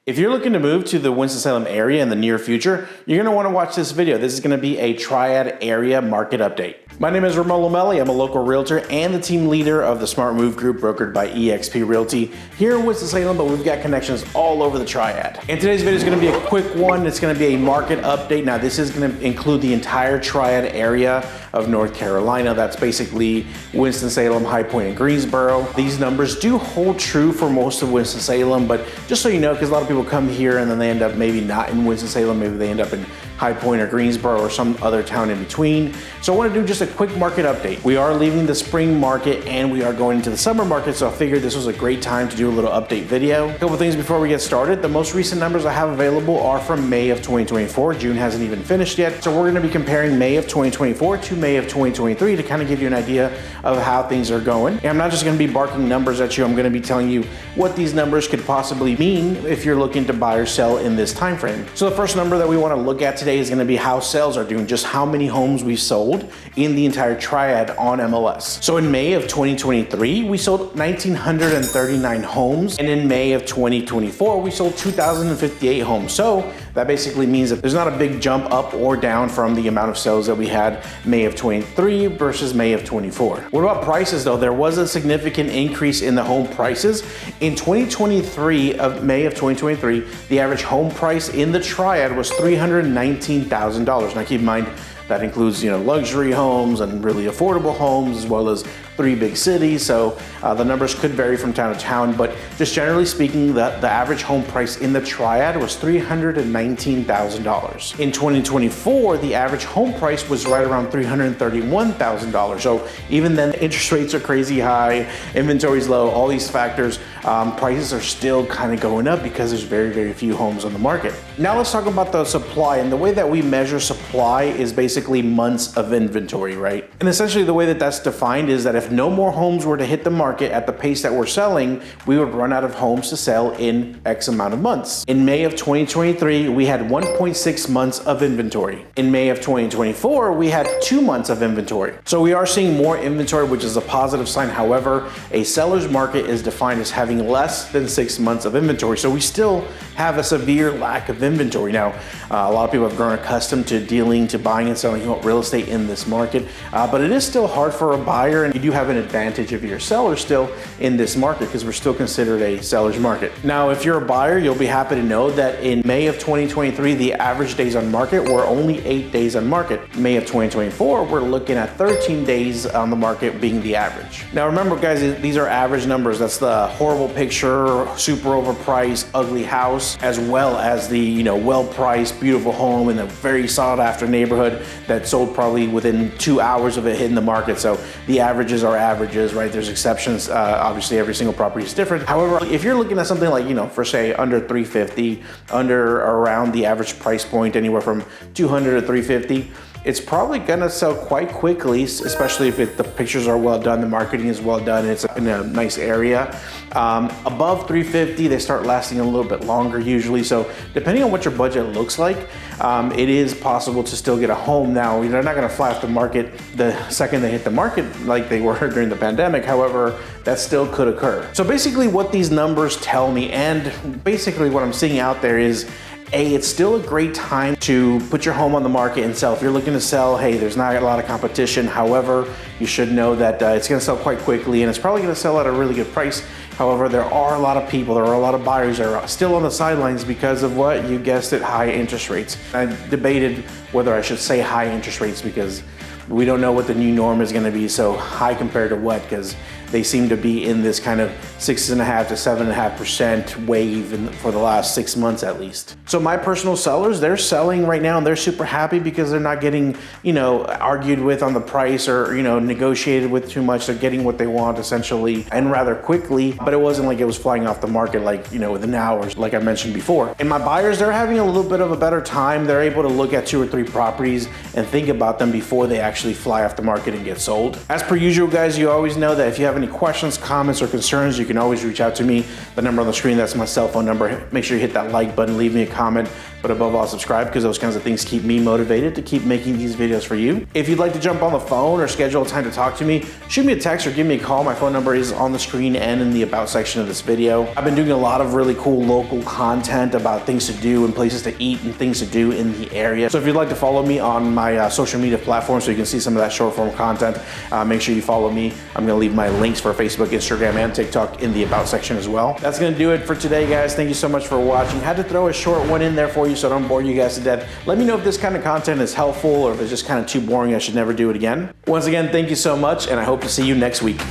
If you're looking to move to the Winston-Salem area in the near future, you're going to want to watch this video. This is going to be a Triad area market update. My name is Ramon Lomeli. I'm a local realtor and the team leader of the Smart Move Group brokered by eXp Realty here in Winston-Salem, but we've got connections all over the Triad. And today's video is going to be a quick one. It's going to be a market update. Now, this is going to include the entire Triad area of North Carolina. That's basically Winston-Salem, High Point, and Greensboro. These numbers do hold true for most of Winston-Salem, but just so you know, because a lot of people come here and then they end up maybe not in Winston-Salem, maybe they end up in High Point or Greensboro or some other town in between. So I want to do just a quick market update. We are leaving the spring market and we are going into the summer market, so I figured this was a great time to do a little update video. A couple things before we get started. The most recent numbers I have available are from May of 2024. June hasn't even finished yet, so we're going to be comparing May of 2024 to May of 2023 to kind of give you an idea of how things are going. And I'm not just going to be barking numbers at you, I'm going to be telling you what these numbers could possibly mean if you're looking to buy or sell in this time frame. So the first number that we want to look at today is going to be how sales are doing, just how many homes we've sold in the entire Triad on MLS. So in May of 2023, we sold 1,939 homes, and in May of 2024, we sold 2,058 homes. So that basically means that there's not a big jump up or down from the amount of sales that we had May of 23 versus May of 24. What about prices though? There was a significant increase in the home prices. In 2023, of May of 2023, the average home price in the Triad was $319,000. Now keep in mind, that includes, luxury homes and really affordable homes, as well as 3 big cities. So the numbers could vary from town to town, but just generally speaking, the average home price in the Triad was $319,000. In 2024, the average home price was right around $331,000. So even then, interest rates are crazy high, inventory's low, all these factors, prices are still kind of going up because there's very, very few homes on the market. Now let's talk about the supply, and the way that we measure supply is basically months of inventory, right? And essentially the way that that's defined is that if no more homes were to hit the market at the pace that we're selling, we would run out of homes to sell in X amount of months. In May of 2023, we had 1.6 months of inventory. In May of 2024, we had 2 months of inventory. So we are seeing more inventory, which is a positive sign. However, a seller's market is defined as having less than 6 months of inventory. So we still have a severe lack of inventory. Now, a lot of people have grown accustomed to buying and selling real estate in this market, but it is still hard for a buyer, and you do have an advantage if you're a seller still in this market because we're still considered a seller's market. Now, if you're a buyer, you'll be happy to know that in May of 2023, the average days on market were only 8 days on market. May of 2024, we're looking at 13 days on the market being the average. Now, remember, guys, these are average numbers. That's the horrible picture, super overpriced, ugly house, as well as the well-priced, beautiful home in a very sought-after neighborhood that sold probably within 2 hours of it hitting the market. So the averages are averages, right? There's exceptions. Obviously, every single property is different. However, if you're looking at something like, for say under 350, under around the average price point, anywhere from 200 to 350, it's probably gonna sell quite quickly, especially if the pictures are well done, the marketing is well done, it's in a nice area. Above 350, they start lasting a little bit longer usually. So depending on what your budget looks like, it is possible to still get a home. Now, they're not gonna fly off the market the second they hit the market like they were during the pandemic. However, that still could occur. So basically what these numbers tell me, and basically what I'm seeing out there is, it's still a great time to put your home on the market and sell. If you're looking to sell, hey, there's not a lot of competition. However, you should know that it's gonna sell quite quickly and it's probably gonna sell at a really good price. However, there are a lot of people, there are a lot of buyers that are still on the sidelines because of what you guessed it, high interest rates. I debated whether I should say high interest rates because we don't know what the new norm is gonna be, so high compared to what, because they seem to be in this kind of 6.5% to 7.5% wave for the last 6 months at least. So my personal sellers, they're selling right now and they're super happy because they're not getting, argued with on the price or, negotiated with too much. They're getting what they want essentially and rather quickly, but it wasn't like it was flying off the market like, within hours, like I mentioned before. And my buyers, they're having a little bit of a better time. They're able to look at 2 or 3 properties and think about them before they actually fly off the market and get sold. As per usual, guys, you always know that if you have any any questions, comments, or concerns, you can always reach out to me. The number on the screen, that's my cell phone number. Make sure you hit that like button, leave me a comment, but above all, subscribe, because those kinds of things keep me motivated to keep making these videos for you. If you'd like to jump on the phone or schedule a time to talk to me, shoot me a text or give me a call. My phone number is on the screen and in the about section of this video. I've been doing a lot of really cool local content about things to do and places to eat and things to do in the area. So if you'd like to follow me on my social media platforms so you can see some of that short form content, make sure you follow me. I'm gonna leave my links for Facebook, Instagram, and TikTok in the about section as well. That's gonna do it for today, guys. Thank you so much for watching. Had to throw a short one in there for you so I don't bore you guys to death. Let me know if this kind of content is helpful or if it's just kind of too boring, I should never do it again. Once again, thank you so much, and I hope to see you next week.